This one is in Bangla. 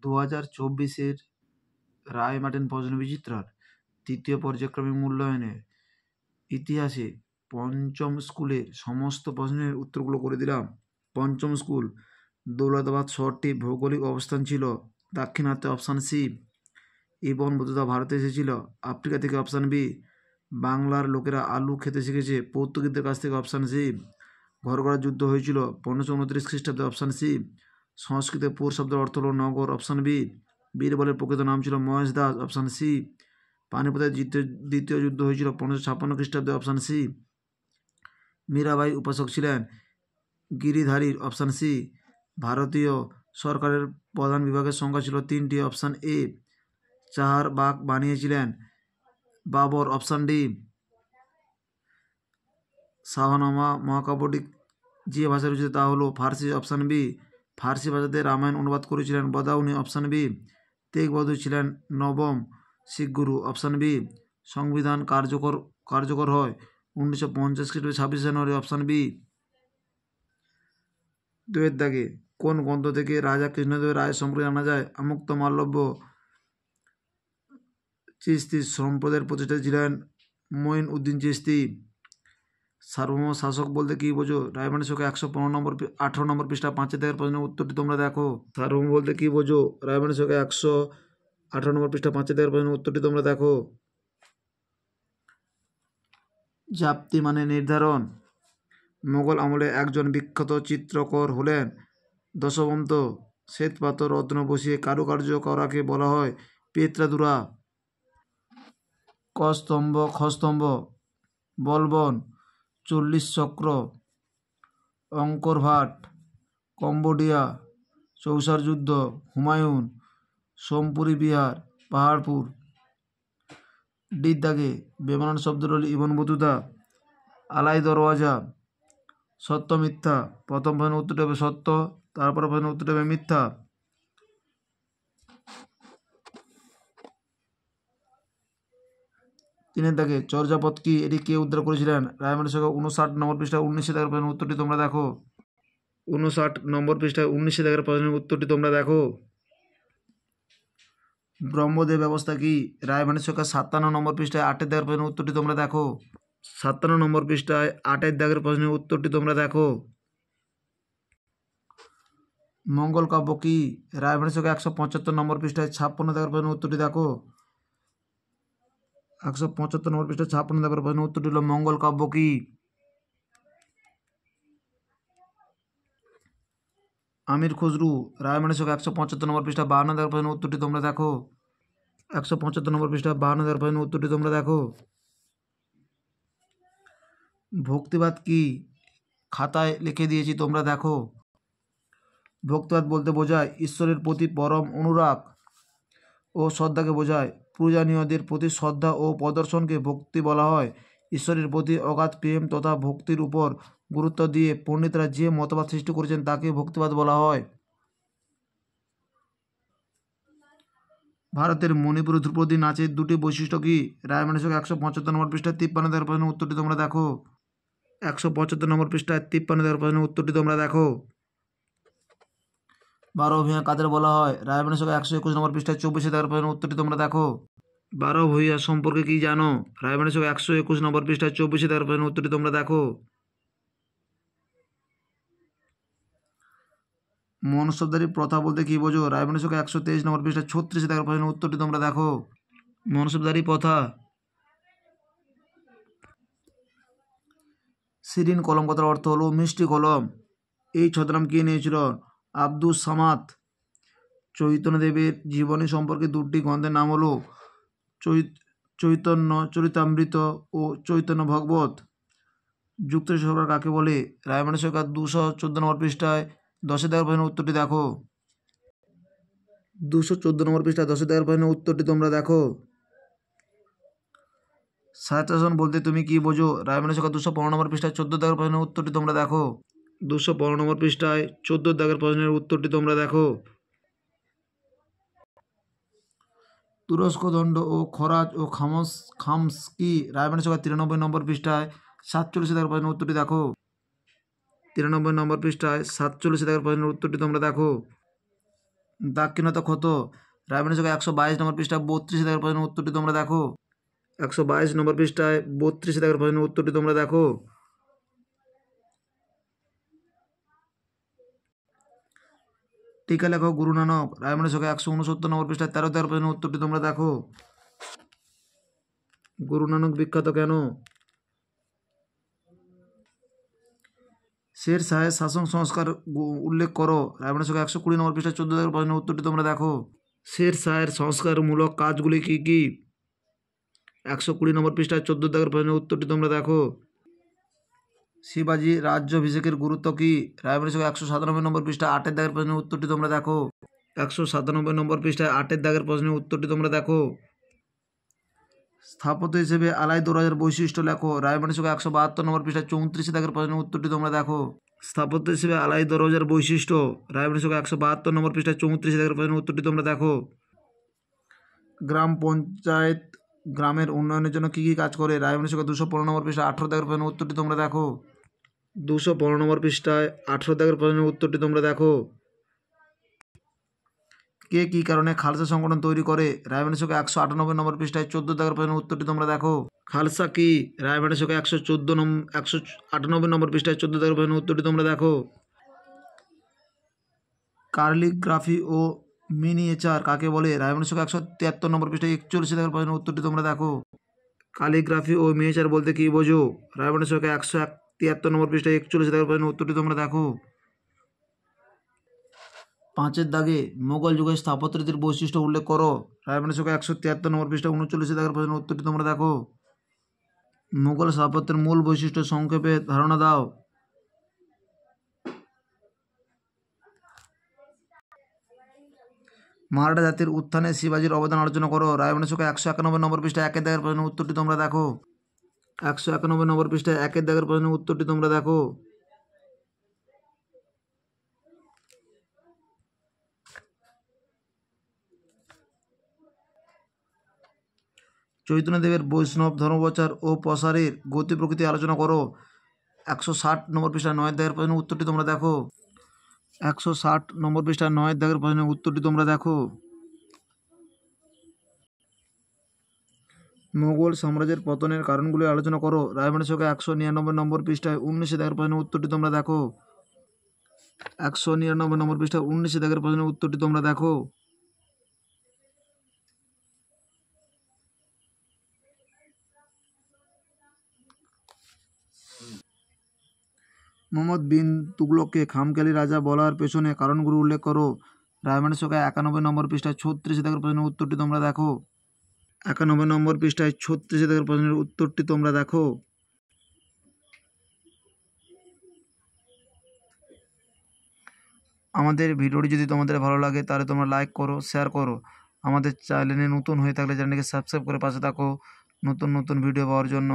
2024-এর রায় মার্টিন প্রশ্নবিচিত্রার তৃতীয় পর্যায়ক্রমিক মূল্যায়নের ইতিহাসে পঞ্চম স্কুলের সমস্ত প্রশ্নের উত্তরগুলো করে দিলাম। পঞ্চম স্কুল, দৌলতাবাদ শহরটি ভৌগোলিক অবস্থান ছিল দাক্ষিণাত্যে, অপশান সি। এই বনভূততা ভারতে এসেছিল আফ্রিকা থেকে, অপশান বি। বাংলার লোকেরা আলু খেতে শিখেছে পর্তুগিজদের কাছ থেকে, অপশান সি। ঘরগড়ার যুদ্ধ হয়েছিল 1529 খ্রিস্টাব্দে, অপশান সি। সংস্কৃতে পুর শব্দের অর্থ হল নগর, অপশান বি। বীরবলের প্রকৃত নাম ছিল মহেশ দাস, অপশান সি। পানিপথের দ্বিতীয় যুদ্ধ হয়েছিল 1556 খ্রিস্টাব্দে, অপশান সি। মীরাবাই উপাসক ছিলেন গিরিধারীর, অপশান সি। ভারতীয় সরকারের প্রধান বিভাগের সংখ্যা ছিল 3টি, অপশান এ। চাহার বাগ বানিয়েছিলেন বাবর, অপশান ডি। শাহনামা মহাকাব্যটি যে ভাষা রয়েছে তা হলো ফার্সি, অপশান বি। ফার্সি ভাষাতে রামায়ণ অনুবাদ করেছিলেন বদাউনি, অপশান বি। তেগ বাহাদুর ছিলেন নবম শিখ গুরু, অপশান বি। সংবিধান কার্যকর হয় 1950 খ্রিস্টাব্দে 26 জানুয়ারি, অপশান বি। দুয়ের দাগে কোন গ্রন্থ থেকে রাজা কৃষ্ণদেব রায় সম্পর্কে জানা যায়? আমুক্ত মাল্যব্য। চিশতি সম্প্রদায়ের প্রতিষ্ঠাতা ছিলেন মঈন উদ্দিন চিশতি। সার্বভৌম শাসক বলতে কী বোঝো? রায়মানের সংখ্যা 18 নম্বর পৃষ্ঠা 5 দাগের প্রশ্নের উত্তরটি তোমরা দেখো। সার্বভৌম বলতে কী বোঝো? রায়মানের সংখ্যা 118 নম্বর পৃষ্ঠা 5 দাগের প্রশ্নের উত্তরটি তোমরা দেখো। জাপ্তি মানে নির্ধারণ। মোগল আমলে একজন বিখ্যাত চিত্রকর হলেন দশবন্ত। শ্বেতপাথর রত্ন বসিয়ে কারুকার্য করাকে বলা হয় পেত্রাদুরা। ক স্তম্ভ, খ স্তম্ভ, বলবন, 40 চক্র, অঙ্কর ভাট, কম্বোডিয়া, চৌসার যুদ্ধ, হুমায়ুন, সোমপুরি বিহার, পাহাড়পুর। ডির দাগে বেমানান শব্দ হল ইবন বতুতা, আলাই দরওয়াজা, সত্য মিথ্যা। প্রথম প্রশ্নের উত্তরটি হবে সত্য, তারপরে প্রশ্নের উত্তরটি হবে মিথ্যা। তিনের দাগে চর্যাপদ কি? এটি কে উদ্ধার করেছিলেন? রায়মানের সংখ্যা 59 নম্বর পৃষ্ঠায় 19 দাগের প্রশ্নের উত্তরটি তোমরা দেখো। 59 নম্বর পৃষ্ঠায় 19 দাগের প্রশ্নের উত্তরটি তোমরা দেখো। ব্রহ্মদেব ব্যবস্থা কি? রায়মানের সংখ্যা 57 নম্বর পৃষ্ঠায় 8 দাগের প্রশ্নের উত্তরটি তোমরা দেখো। 57 নম্বর পৃষ্ঠায় 8 দাগের প্রশ্নের উত্তরটি তোমরা দেখো। মঙ্গল কাব্য কি? রায়মানের সংখ্যা 175 নম্বর পৃষ্ঠায় 56 দাগের প্রশ্নের উত্তরটি দেখো। 175 নম্বর পৃষ্ঠায় 56 দাগের প্রশ্নের উত্তরটি হল মঙ্গল কাব্য কি? আমির খুসরু। রায়মানের সংখ্যা 175 নম্বর পৃষ্ঠা 52 দাগের প্রশ্নের উত্তরটি তোমরা দেখো। 175 নম্বর পৃষ্ঠা 52 দাগের প্রশ্নের উত্তরটি তোমরা দেখো। ভক্তিবাদ কি? খাতায় লিখে দিয়েছি, তোমরা দেখো। ভক্তিবাদ বলতে বোঝায় ঈশ্বরের প্রতি পরম অনুরাগ ও শ্রদ্ধাকে বোঝায়। পূজনীয়দের প্রতি শ্রদ্ধা ও প্রদর্শনকে ভক্তি বলা হয়। ঈশ্বরের প্রতি অগাধ প্রেম তথা ভক্তির উপর গুরুত্ব দিয়ে পণ্ডিতরা যে মতবাদ সৃষ্টি করেছেন তাকে ভক্তিবাদ বলা হয়। ভারতের মণিপুর ধ্রুপদী নাচের দুটি বৈশিষ্ট্য কি? রায়মানের সংখ্যা 175 নম্বর পৃষ্ঠায় 53 দাগের প্রশ্নের উত্তরটি তোমরা দেখো। 175 নম্বর পৃষ্ঠায় 53 দাগের প্রশ্নের উত্তরটি তোমরা দেখো। 12 ভূঁইয়া কাদের বলা হয়? রায়মানের সংখ্যা 121 নম্বর পৃষ্ঠায় 24 দাগের প্রশ্নের উত্তরটি তোমরা দেখো। 12 ভূঁইয়া সম্পর্কে কি জানো? রায়মানের সংখ্যা 121 নম্বর পৃষ্ঠায় 24 দাগের প্রশ্নের উত্তরটি তোমরা দেখো। মনসবদারি প্রথা বলতে কি বোঝো? রায়মানের সংখ্যা 123 নম্বর পৃষ্ঠায় 36 দাগের প্রশ্নের উত্তরটি তোমরা দেখো। মনসবদারি প্রথা। সিরিন কলম কথার অর্থ হলো মিষ্টি কলম। এই ছদ্মনাম কে নিয়েছিল? আব্দুস সামাদ। চৈতন্যদেবের জীবনী সম্পর্কে দুটি গ্রন্থের নাম হলো চৈতন্য চরিতামৃত ও চৈতন্য ভগবত। যুক্তরাষ্ট্র সরকার কাকে বলে? রায়মানের সংখ্যা 214 নম্বর পৃষ্ঠায় 10 দাগের প্রশ্নের উত্তরটি দেখো। 214 নম্বর পৃষ্ঠায় 10 দাগের প্রশ্নের উত্তরটি তোমরা দেখো। স্বায়ত্তশাসন বলতে তুমি কি বোঝো? রায়মানের সংখ্যা 215 নম্বর পৃষ্ঠায় 14 দাগের প্রশ্নের উত্তরটি তোমরা দেখো। 215 নম্বর পৃষ্ঠায় 14 দাগের প্রশ্নের উত্তরটি তোমরা দেখো। তুরস্ক দণ্ড ও খরাজ ও খামস কি? রায়মানের সংখ্যা 93 নম্বর পৃষ্ঠায় 47 দাগের প্রশ্নের উত্তরটি দেখো। 93 নম্বর পৃষ্ঠায় 47 দাগের প্রশ্নের উত্তরটি তোমরা দেখো। দাক্ষিণাত্য ক্ষত। রায়মানের ছকে 122 নম্বর পৃষ্ঠা 32 দাগের প্রশ্নের উত্তরটি তোমরা দেখো। 122 নম্বর পৃষ্ঠায় 32 দাগের প্রশ্নের উত্তরটি তোমরা দেখো। টিকা লেখক গুরু নানক। রায়মানের ছকে 169 নম্বর পৃষ্ঠায় 13 দাগের প্রশ্নের উত্তরটি তোমরা দেখো। গুরু নানক বিখ্যাত কেন? শের শাহের শাসন সংস্কার উল্লেখ করো। রায়মানের ছকে 120 নম্বর পৃষ্ঠায় 14 দাগের প্রশ্নের উত্তরটি তোমরা দেখো। শের শাহের সংস্কারমূলক কাজগুলি কি কি? 120 নম্বর পৃষ্ঠায় 14 দাগের প্রশ্নের উত্তরটি তোমরা দেখো। শিবাজি রাজ্যাভিষেকের গুরুত্ব কি? রায়মানের ছকে 197 নম্বর পৃষ্ঠায় 8 দাগের প্রশ্নের উত্তরটি তোমরা দেখো। 197 নম্বর পৃষ্ঠায় 8 দাগের প্রশ্নের উত্তরটি তোমরা দেখো। স্থাপত্য হিসেবে আলাই দরওয়াজার বৈশিষ্ট্য লেখো। রায়মানের ছকে 172 নম্বর পৃষ্ঠায় 34 দাগের প্রশ্নের উত্তরটি তোমরা দেখো। স্থাপত্য হিসেবে আলাই দরওয়াজার বৈশিষ্ট্য। রায়মানের ছকে 172 নম্বর পৃষ্ঠায় 34 দাগের প্রশ্নের উত্তরটি তোমরা দেখো। গ্রাম পঞ্চায়েত গ্রামের উন্নয়নের জন্য কী কী কাজ করে? রায়মানের ছকে 215 নম্বর পৃষ্ঠায় 18 দাগের প্রশ্নের উত্তরটি তোমরা দেখো। 215 নম্বর পৃষ্ঠায় 18 দাগের প্রশ্নের উত্তরটি তোমরা দেখো। কে কী কারণে খালসা সংগঠন তৈরি করে? রায়মানের ছকে 198 নম্বর পৃষ্ঠায় 14 দাগের প্রশ্নের উত্তরটি তোমরা দেখো। খালসা কি? রায়মানের ছকে 198 নম্বর পৃষ্ঠায় 14 দাগের প্রশ্নের উত্তরটি তোমরা দেখো। কার্লিগ্রাফি ও মিনিয়েচার কাকে বলে? রায়মানের ছকে 173 নম্বর পৃষ্ঠায় 41 দাগের প্রশ্নের উত্তরটি তোমরা দেখো। কালিগ্রাফি ও মিনিয়েচার বলতে কী বোঝো? রায়মানের ছকে 173 নম্বর পৃষ্ঠায় 41 দাগের প্রশ্নের উত্তরটি তোমরা দেখো। 5 দাগে মোগল যুগের স্থাপত্য রীতির বৈশিষ্ট্য উল্লেখ করো। রায়মানের ছকে 173 নম্বর পৃষ্ঠায় 39 দাগের প্রশ্নের উত্তরটি তোমরা দেখো। মোগল স্থাপত্যের মূল বৈশিষ্ট্য সংক্ষেপে ধারণা দাও। মারাঠা জাতির উত্থানে শিবাজির অবদান আলোচনা করো। রায়মানের ছকে 191 নম্বর পৃষ্ঠায় 1 দাগের প্রশ্নের উত্তরটি তোমরা দেখো। 191 নম্বর পৃষ্ঠায় 1 দাগের প্রশ্নের উত্তরটি তোমরা দেখো। চৈতন্যদেবের বৈষ্ণব ধর্মপ্রচার ও প্রসারের গতি প্রকৃতি আলোচনা করো। 160 নম্বর পৃষ্ঠায় 9 দাগের প্রশ্নের উত্তরটি তোমরা দেখো। 160 নম্বর পৃষ্ঠায় 9 দাগের প্রশ্নের উত্তরটি তোমরা দেখো। মোগল সাম্রাজ্যের পতনের কারণগুলি আলোচনা করো। রায়মানের ছকে 199 নম্বর পৃষ্ঠায় 19 দাগের প্রশ্নের উত্তরটি তোমরা দেখো। 199 নম্বর পৃষ্ঠায় 19 দাগের প্রশ্নের উত্তরটি তোমরা দেখো। মোহাম্মদ বিন তুগলককে খামখেয়ালি রাজা বলার পেছনে কারণগুলো উল্লেখ করো। রায়মানের ছকে 91 নম্বর পৃষ্ঠায় 36 দাগের প্রশ্নের উত্তরটি তোমরা দেখো। 91 নম্বর পৃষ্ঠায় 36 দাগের প্রশ্নের উত্তরটি তোমরা দেখো। আমাদের ভিডিওটি যদি তোমাদের ভালো লাগে তাহলে তোমরা লাইক করো, শেয়ার করো। আমাদের চ্যানেলে নতুন হয়ে থাকলে চ্যানেলটিকে সাবস্ক্রাইব করে পাশে থাকো নতুন নতুন ভিডিও পাওয়ার জন্য।